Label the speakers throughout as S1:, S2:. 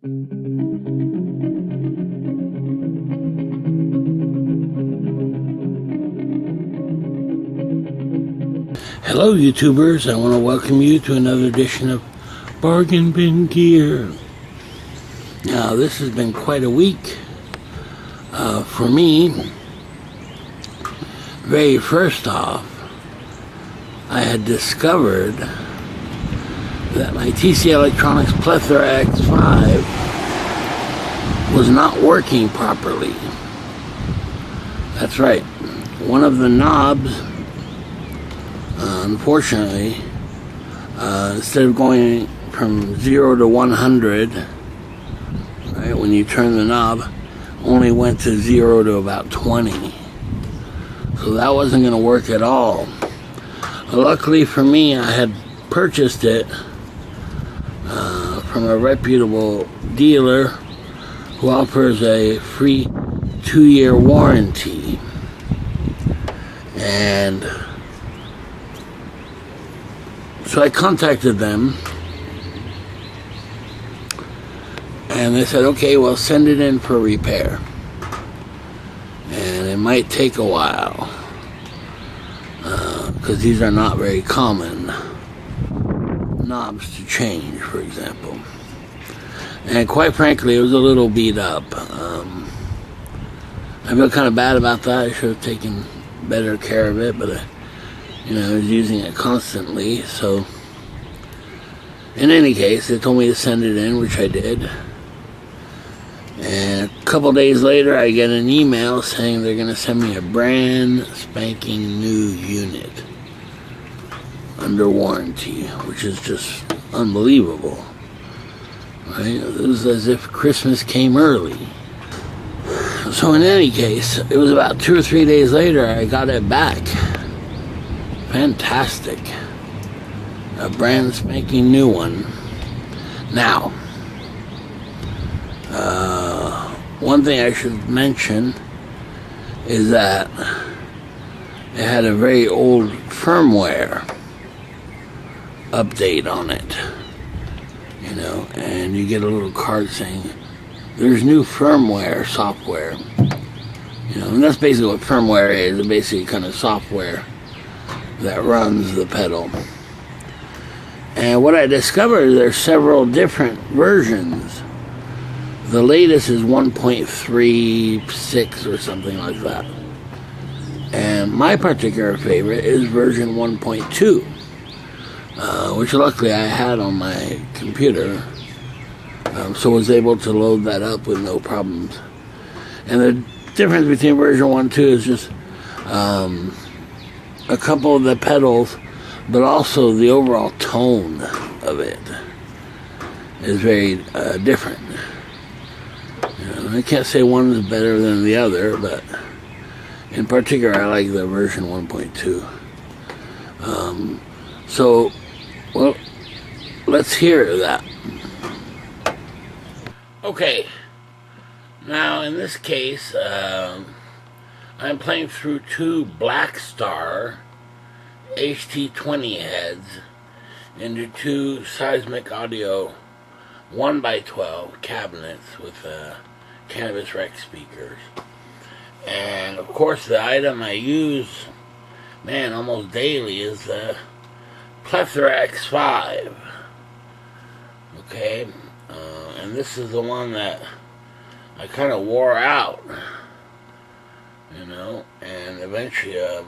S1: Hello YouTubers, I want to welcome you to another edition of Bargain Bin Gear. Now this has been quite a week for me. Very first off, I had discovered that my TC Electronics Plethora X5 was not working properly. That's right, one of the knobs, unfortunately, instead of going from 0 to 100, right, when you turn the knob, only went to 0 to about 20. So that wasn't going to work at all. Luckily for me, I had purchased it from a reputable dealer who offers a free 2-year warranty. And so I contacted them, and they said, okay, well, send it in for repair. And it might take a while, because these are not very common knobs to change, for example. And quite frankly, it was a little beat up. I feel kind of bad about that. I should have taken better care of it, but I was using it constantly. So in any case, they told me to send it in, which I did. And a couple days later, I get an email saying they're going to send me a brand spanking new unit under warranty, which is just unbelievable. Right? It was as if Christmas came early. So in any case, it was about 2 or 3 days later I got it back. Fantastic. A brand spanking new one. Now, one thing I should mention is that it had a very old firmware update on it. And you get a little card saying there's new firmware software. And that's basically what firmware is. It's basically kind of software that runs the pedal. And what I discovered is there's several different versions. The latest is 1.36 or something like that. And my particular favorite is version 1.2, which luckily I had on my computer, so was able to load that up with no problems. And the difference between version 1 and 2 is just a couple of the pedals, but also the overall tone of it is very different. I can't say one is better than the other, but in particular I like the version 1.2. So, well, let's hear that. Okay, now in this case, I'm playing through 2 Black Star HT20 heads into 2 Seismic Audio 1x12 cabinets with Cannabis Rex speakers. And of course the item I use, almost daily is the Plethora X5. Okay, and this is the one that I kind of wore out, and eventually a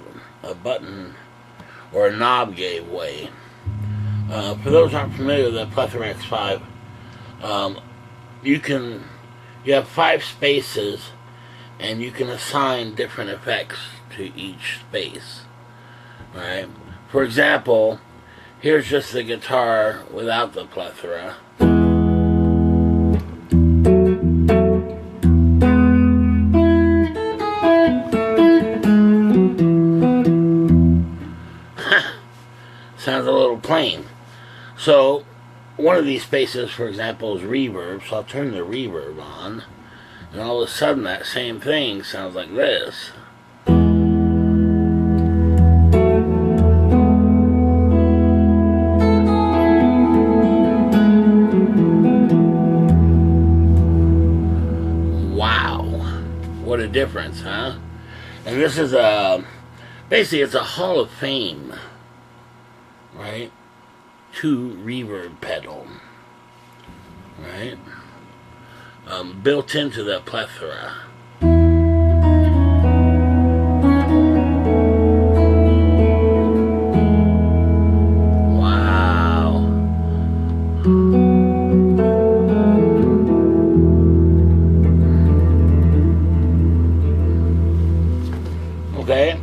S1: button or a knob gave way. For those who aren't familiar with the Plethora X5, you have 5 spaces, and you can assign different effects to each space. Right? For example, here's just the guitar without the plethora. Sounds a little plain. So one of these spaces, for example, is reverb, so I'll turn the reverb on, and all of a sudden that same thing sounds like this. What a difference, huh? And this is basically it's a Hall of Fame, right? 2 reverb pedal, right? Built into the Plethora. Wow. Okay.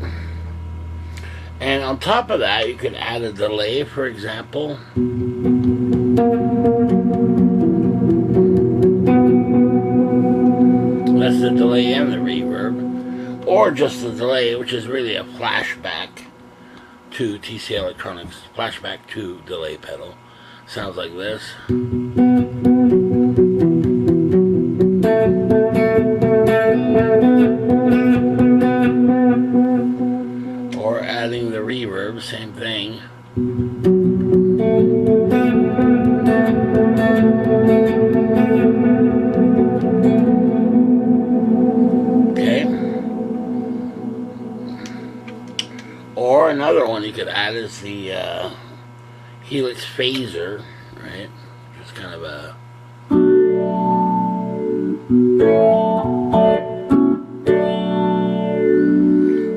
S1: And on top of that, you can add a delay, for example. That's the delay and the reverb. Or just the delay, which is really a flashback to TC Electronics, flashback to delay pedal. Sounds like this. Or adding the reverb, same thing. Okay. Or another one you could add is the Helix phaser, right? Just kind of a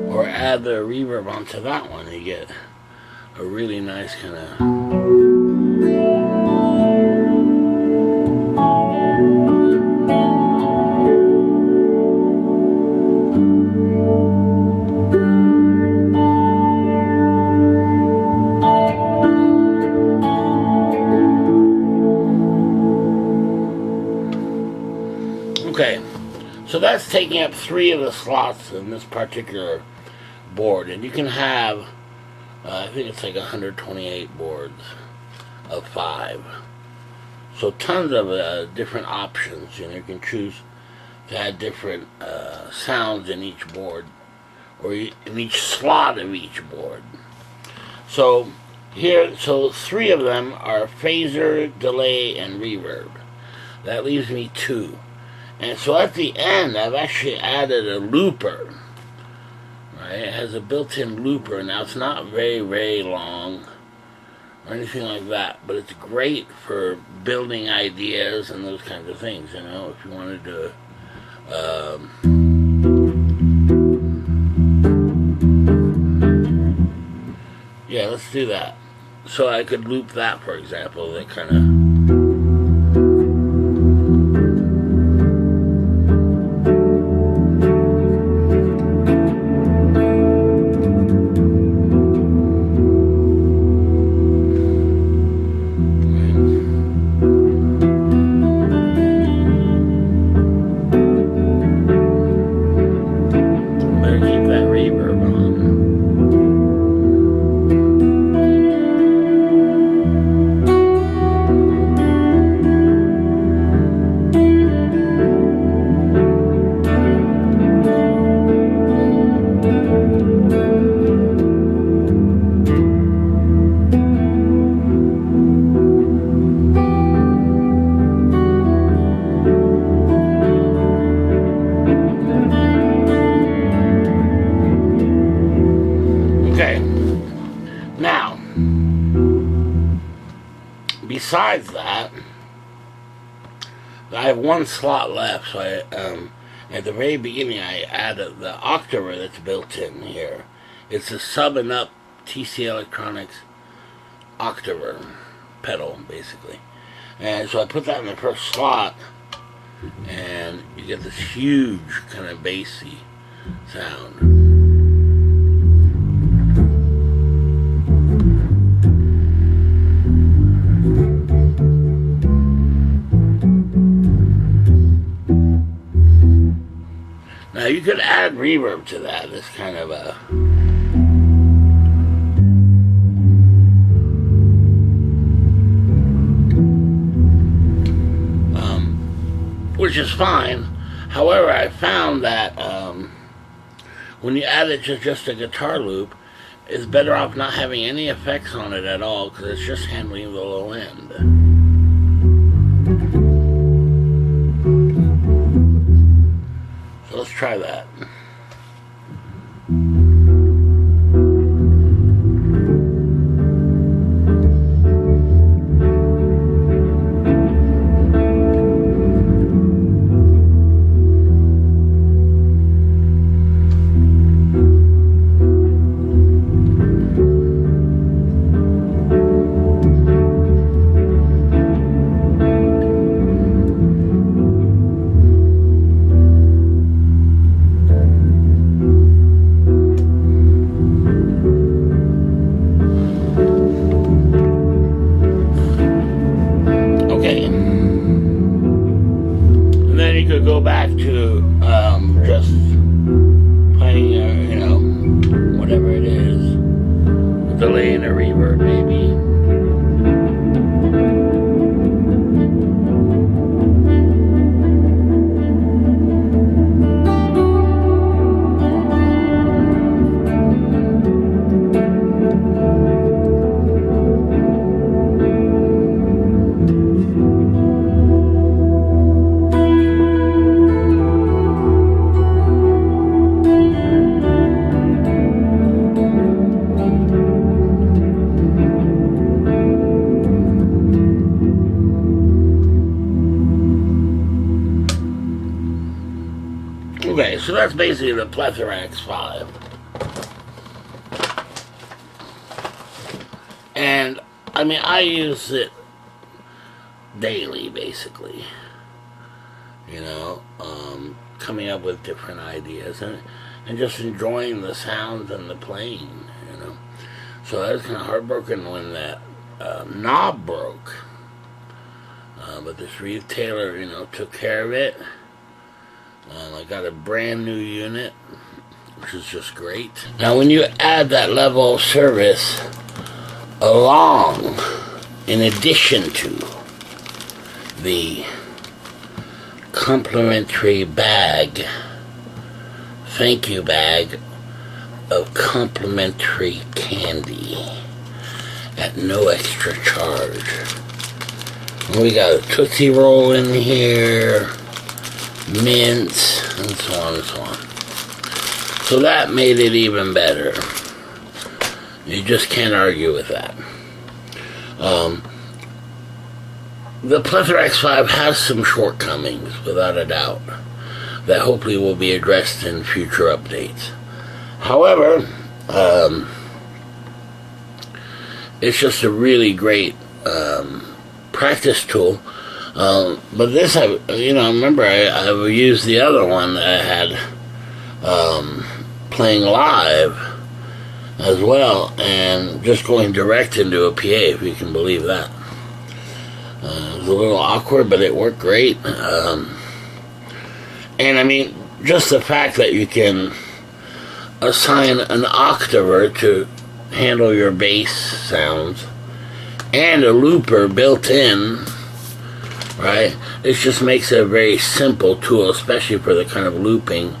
S1: or add the reverb onto that one, you get a really nice kind of okay, so that's taking up 3 of the slots in this particular board, and you can have, I think it's like 128 boards of 5. So tons of different options. You know, you can choose to add different sounds in each board, or in each slot of each board. So here, so 3 of them are phaser, delay, and reverb. That leaves me 2. And so at the end, I've actually added a looper. Right? It has a built-in looper. Now, it's not very, very long or anything like that, but it's great for building ideas and those kinds of things, you know, if you wanted to yeah, let's do that. So I could loop that, for example, that kind of besides that, I have 1 slot left, so at the very beginning I added the octaver that's built in here. It's a sub and up TC Electronics octaver pedal, basically. And so I put that in the first slot, and you get this huge kind of bassy sound. Now you could add reverb to that. It's kind of a which is fine. However, I found that when you add it to just a guitar loop, it's better off not having any effects on it at all, because it's just handling the low end. So let's try that. Go back to just playing, you know, whatever it is, a delay and a reverb, maybe. Okay, so that's basically the Plethora X5. And, I mean, I use it daily, basically. You know, coming up with different ideas and just enjoying the sounds and the playing, you know. So I was kind of heartbroken when that knob broke. But this retailer, you know, took care of it. I got a brand new unit, which is just great. Now, when you add that level of service along, in addition to the complimentary bag, thank you bag of complimentary candy at no extra charge. We got a Tootsie Roll in here, mints, and so on and so on. So that made it even better. You just can't argue with that. The Plethora X5 has some shortcomings, without a doubt, that hopefully will be addressed in future updates. However, it's just a really great practice tool. But this, I remember I used the other one that I had playing live as well, and just going direct into a PA, if you can believe that. It was a little awkward, but it worked great. And I mean, just the fact that you can assign an octaver to handle your bass sounds and a looper built in, right? It just makes it a very simple tool, especially for the kind of looping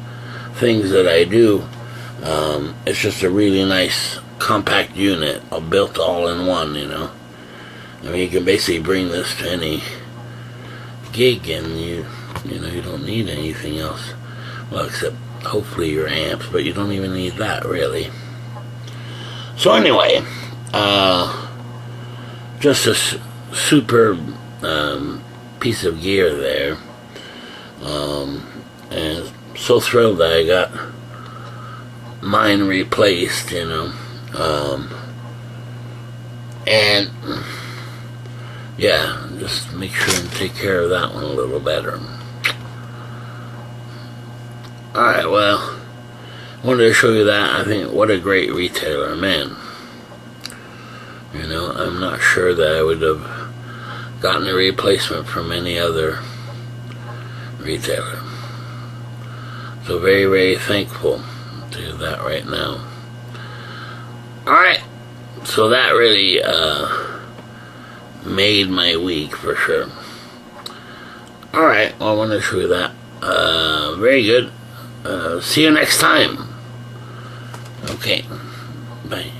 S1: things that I do. It's just a really nice compact unit, built all in one, you know. I mean, you can basically bring this to any gig, and you don't need anything else. Well, except hopefully your amps, but you don't even need that, really. So anyway, just a super piece of gear there. And so thrilled that I got mine replaced, you know. And yeah, just make sure and take care of that one a little better. Alright, well, I wanted to show you that. I think what a great retailer, man. You know, I'm not sure that I would have gotten a replacement from any other retailer. So very, very thankful to that right now. Alright, so that really made my week for sure. Alright, well, I want to show you that. Very good. See you next time. Okay, bye.